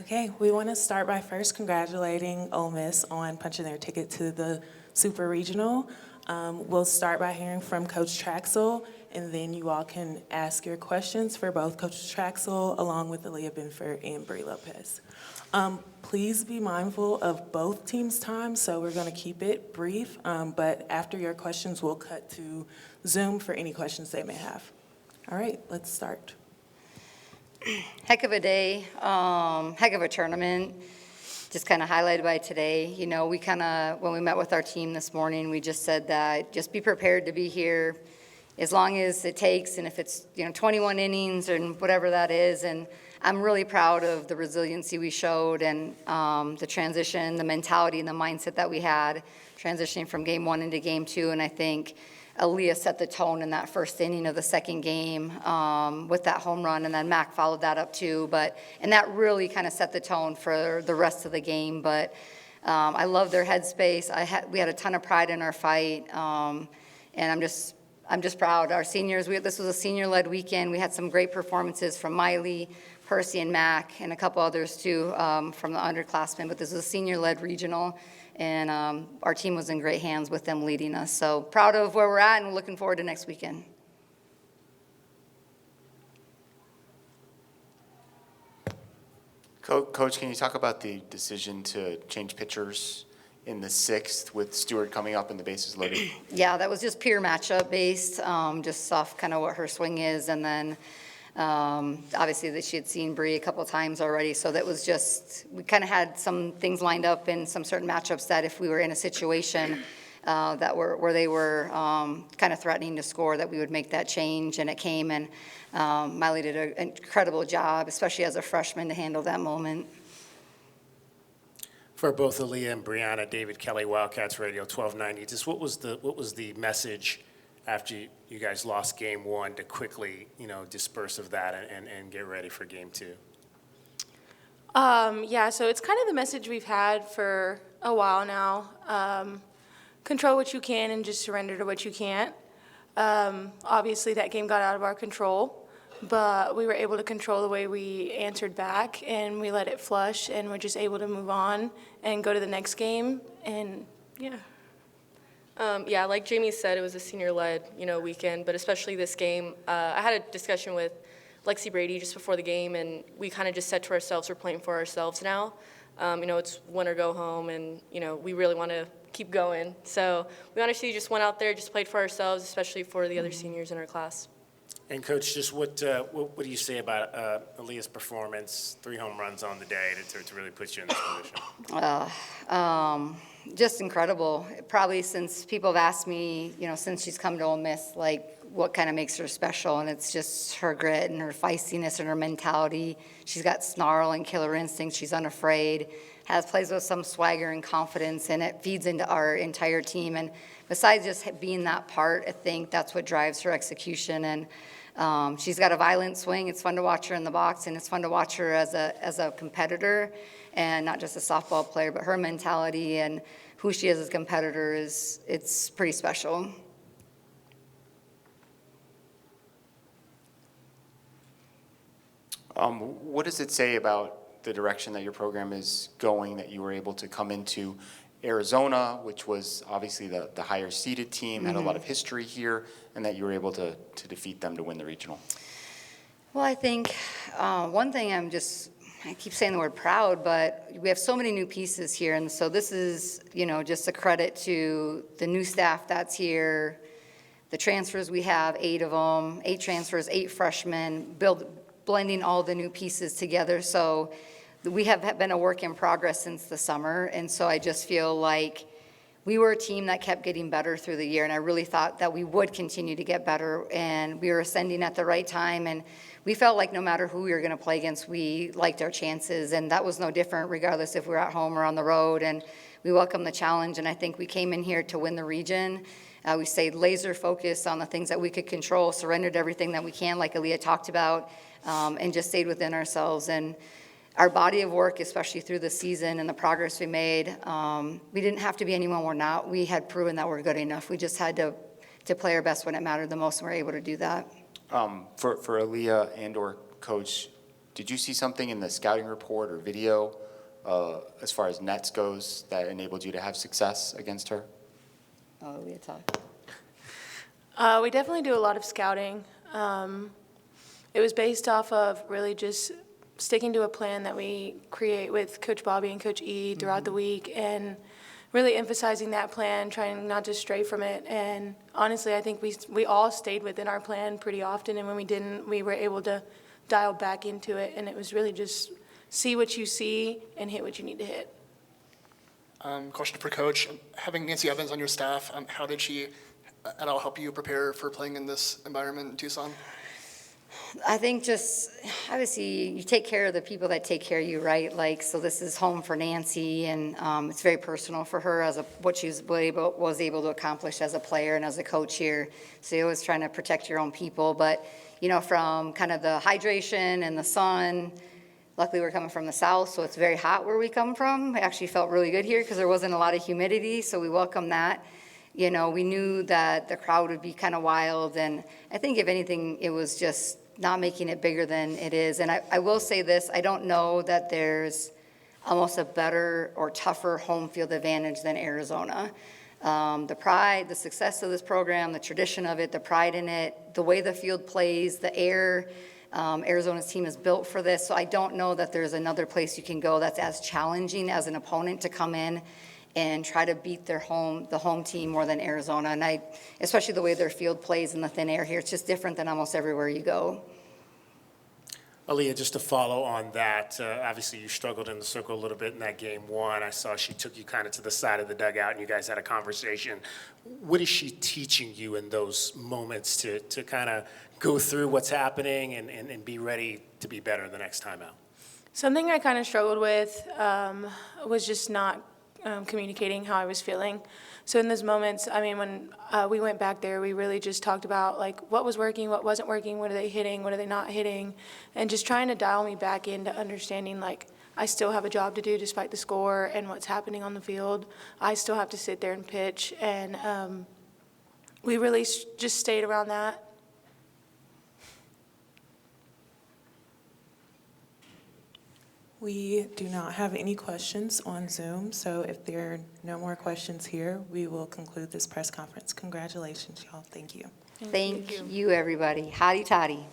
Okay, we want to start by first congratulating Ole Miss on punching their ticket to the Super Regional. We'll start by hearing from Coach Traxel, and then you all can ask your questions for both Coach Traxel along with Aaliyah Benford and Bree Lopez. Please be mindful of both teams' time, so we're going to keep it brief, but after your questions, we'll cut to Zoom for any questions they may have. All right, let's start. Heck of a day, heck of a tournament, just kind of highlighted by today. You know, when we met with our team this morning, we just said that just be prepared to be here as long as it takes, and if it's, 21 innings and whatever that is. And I'm really proud of the resiliency we showed and the transition, the mentality and the mindset that we had transitioning from game one into game two. And I think Aaliyah set the tone in that first inning of the second game with that home run, and then Mac followed that up too. And that really kind of set the tone for the rest of the game. But I love their headspace. We had a ton of pride in our fight, and I'm just proud. Our seniors, this was a senior-led weekend. We had some great performances from Miley, Percy, and Mac, and a couple others too from the underclassmen. But this was a senior-led regional, and our team was in great hands with them leading us. So proud of where we're at and looking forward to next weekend. Coach, can you talk about the decision to change pitchers in the sixth with Stewart coming up and the bases loaded? Yeah, that was just pure matchup based, just off kind of what her swing is. And then obviously that she had seen Bree a couple of times already. So that was just, we kind of had some things lined up in some certain matchups that if we were in a situation where they were kind of threatening to score, that we would make that change. And it came, and Miley did an incredible job, especially as a freshman, to handle that moment. For both Aaliyah and Brianna, David Kelly, Wildcats Radio 1290. Just what was the message after you guys lost game one to quickly, disperse of that and get ready for game two? So it's kind of the message we've had for a while now. Control what you can and just surrender to what you can't. Obviously that game got out of our control, but we were able to control the way we answered back, and we let it flush, and we're just able to move on and go to the next game. And like Jamie said, it was a senior-led, weekend, but especially this game. I had a discussion with Lexi Brady just before the game, and we kind of just said to ourselves, we're playing for ourselves now. It's win or go home, and, we really want to keep going. So we honestly just went out there, just played for ourselves, especially for the other seniors in our class. And Coach, just what do you say about Aaliyah's performance, 3 home runs on the day to really put you in this position? Just incredible. Probably since people have asked me, since she's come to Ole Miss, what kind of makes her special, and it's just her grit and her feistiness and her mentality. She's got snarl and killer instinct. She's unafraid, plays with some swagger and confidence, and it feeds into our entire team. And besides just being that part, I think that's what drives her execution. And she's got a violent swing. It's fun to watch her in the box, and it's fun to watch her as a competitor, and not just a softball player, but her mentality and who she is as a competitor it's pretty special. What does it say about the direction that your program is going, that you were able to come into Arizona, which was obviously the higher seeded team, had a lot of history here, and that you were able to defeat them to win the regional? Well, I think one thing I keep saying the word proud, but we have so many new pieces here. And so this is, just a credit to the new staff that's here, the transfers we have, 8 of them, 8 transfers, 8 freshmen, blending all the new pieces together. So we have been a work in progress since the summer. And so I just feel like we were a team that kept getting better through the year. And I really thought that we would continue to get better. And we were ascending at the right time. And we felt like no matter who we were going to play against, we liked our chances. And that was no different regardless if we were at home or on the road. And we welcomed the challenge. And I think we came in here to win the region. We stayed laser focused on the things that we could control, surrendered everything that we can, like Aaliyah talked about, and just stayed within ourselves. And our body of work, especially through the season and the progress we made, we didn't have to be anyone we're not. We had proven that we're good enough. We just had to play our best when it mattered the most, and we're able to do that. For Aaliyah and or Coach, did you see something in the scouting report or video as far as nets goes that enabled you to have success against her? Oh, we had talked. We definitely do a lot of scouting. It was based off of really just sticking to a plan that we create with Coach Bobby and Coach E throughout the week, and really emphasizing that plan, trying not to stray from it. And honestly, I think we all stayed within our plan pretty often, and when we didn't, we were able to dial back into it. And it was really just see what you see and hit what you need to hit. Question for Coach. Having Nancy Evans on your staff, how did she at all help you prepare for playing in this environment in Tucson? I think just, obviously, you take care of the people that take care of you, right? Like, so this is home for Nancy, and it's very personal for her as what she was able to accomplish as a player and as a coach here. So you're always trying to protect your own people. But, from kind of the hydration and the sun, luckily we're coming from the south, so it's very hot where we come from. It actually felt really good here because there wasn't a lot of humidity, so we welcome that. We knew that the crowd would be kind of wild, and I think if anything, it was just not making it bigger than it is. And I will say this, I don't know that there's almost a better or tougher home field advantage than Arizona. The pride, the success of this program, the tradition of it, the pride in it, the way the field plays, the air, Arizona's team is built for this, so I don't know that there's another place you can go that's as challenging as an opponent to come in and try to beat the home team more than Arizona. And especially the way their field plays in the thin air here, it's just different than almost everywhere you go. Aaliyah, just to follow on that, obviously you struggled in the circle a little bit in that game one. I saw she took you kind of to the side of the dugout and you guys had a conversation. What is she teaching you in those moments to kind of go through what's happening and be ready to be better the next time out? Something I kind of struggled with was just not communicating how I was feeling. So in those moments, when we went back there, we really just talked about like what was working, what wasn't working, what are they hitting, what are they not hitting, and just trying to dial me back into understanding like I still have a job to do despite the score and what's happening on the field. I still have to sit there and pitch, and we really just stayed around that. We do not have any questions on Zoom, so if there are no more questions here, we will conclude this press conference. Congratulations, y'all. Thank you. Thank you, everybody. Hotty toddy.